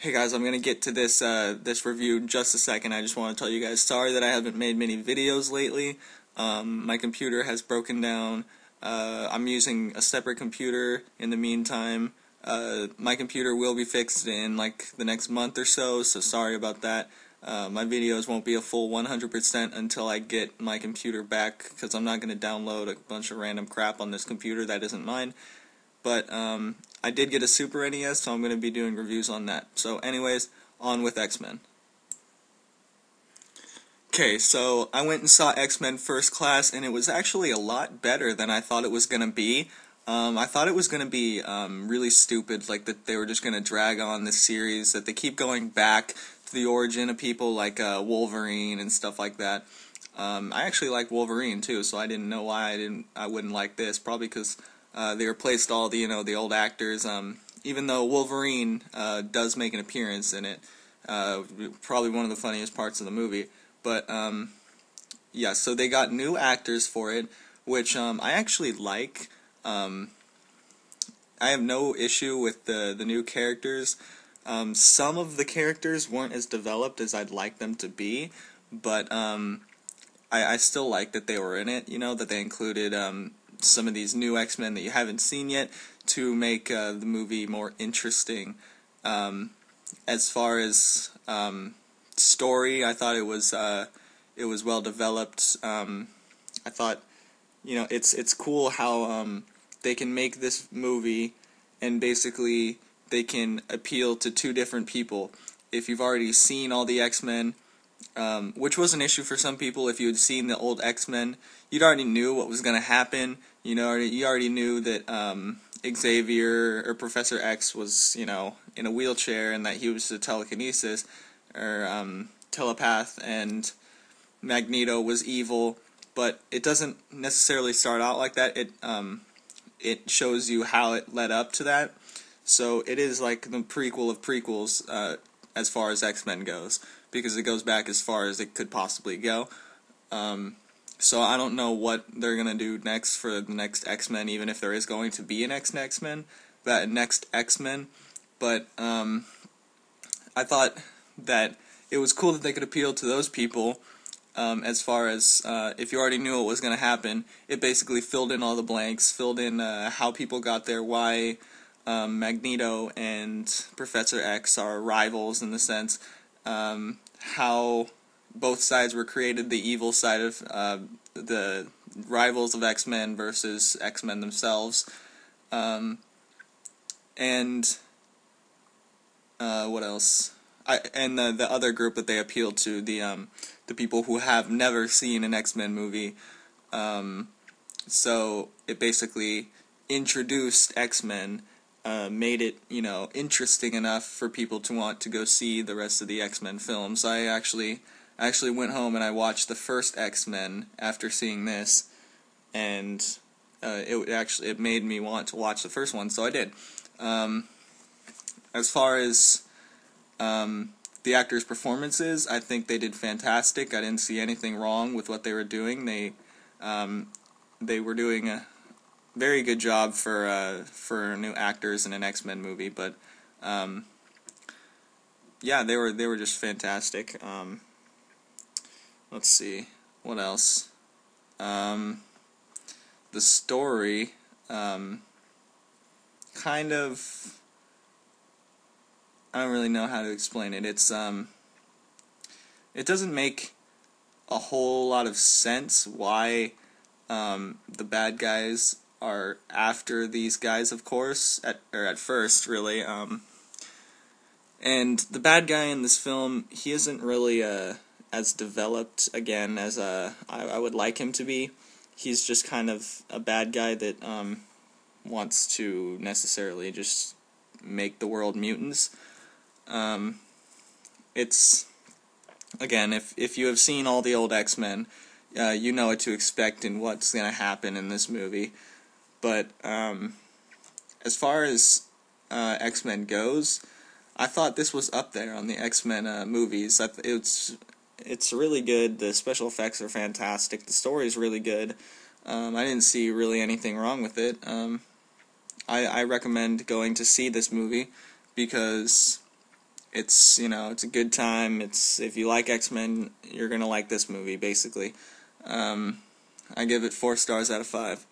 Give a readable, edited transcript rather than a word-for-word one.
Hey guys, I'm gonna get to this review in just a second. I just want to tell you guys sorry that I haven't made many videos lately. My computer has broken down. I'm using a separate computer in the meantime. My computer will be fixed in like the next month or so sorry about that. My videos won't be a full 100% until I get my computer back, because I'm not gonna download a bunch of random crap on this computer that isn't mine. But I did get a Super NES, so I'm going to be doing reviews on that. So anyways, on with X-Men. Okay, so I went and saw X-Men First Class, and it was actually a lot better than I thought it was going to be. I thought it was going to be really stupid, like that they were just going to drag on this series, that they keep going back to the origin of people like Wolverine and stuff like that. I actually like Wolverine too, so I didn't know why I wouldn't like this. Probably because they replaced all the old actors. Even though Wolverine does make an appearance in it, probably one of the funniest parts of the movie. But yeah, so they got new actors for it, which I actually like. I have no issue with the new characters. Some of the characters weren't as developed as I'd like them to be, but I still like that they were in it. That they included some of these new X-Men that you haven't seen yet to make the movie more interesting. As far as story, I thought it was well developed. I thought it's cool how they can make this movie and basically they can appeal to two different people. If you've already seen all the X-Men, which was an issue for some people. If you had seen the old X-Men, you'd already knew what was going to happen. You already knew that Xavier or Professor X was, in a wheelchair, and that he was a telekinesis or telepath, and Magneto was evil. But it doesn't necessarily start out like that. It shows you how it led up to that. So it is like the prequel of prequels as far as X-Men goes, because it goes back as far as it could possibly go. So I don't know what they're going to do next for the next X-Men, even if there is going to be an next X-Men. But I thought that it was cool that they could appeal to those people. As far as if you already knew what was going to happen, it basically filled in all the blanks, filled in how people got there, why Magneto and Professor X are rivals in the sense, how both sides were created, the evil side of the rivals of X-Men versus X-Men themselves, and what else? And the other group that they appealed to, the people who have never seen an X-Men movie. So it basically introduced X-Men, made it interesting enough for people to want to go see the rest of the X-Men films. I actually went home and I watched the first X-Men after seeing this, and it made me want to watch the first one, so I did. As far as the actors' performances, I think they did fantastic. I didn't see anything wrong with what they were doing. They were doing a very good job for new actors in an X-Men movie. But yeah, they were just fantastic. Let's see, what else? The story, kind of. I don't really know how to explain it. It doesn't make a whole lot of sense why the bad guys are after these guys, of course, at first, really. And the bad guy in this film, he isn't really as developed, again, as I would like him to be. He's just kind of a bad guy that wants to necessarily just make the world mutants. It's, again, if you have seen all the old X-Men, you know what to expect and what's going to happen in this movie. But as far as X-Men goes, I thought this was up there on the X-Men movies. It's really good. The special effects are fantastic. The story is really good. I didn't see really anything wrong with it. I recommend going to see this movie because It's, it's a good time. If you like X-Men, you're gonna like this movie, basically. I give it 4 stars out of 5.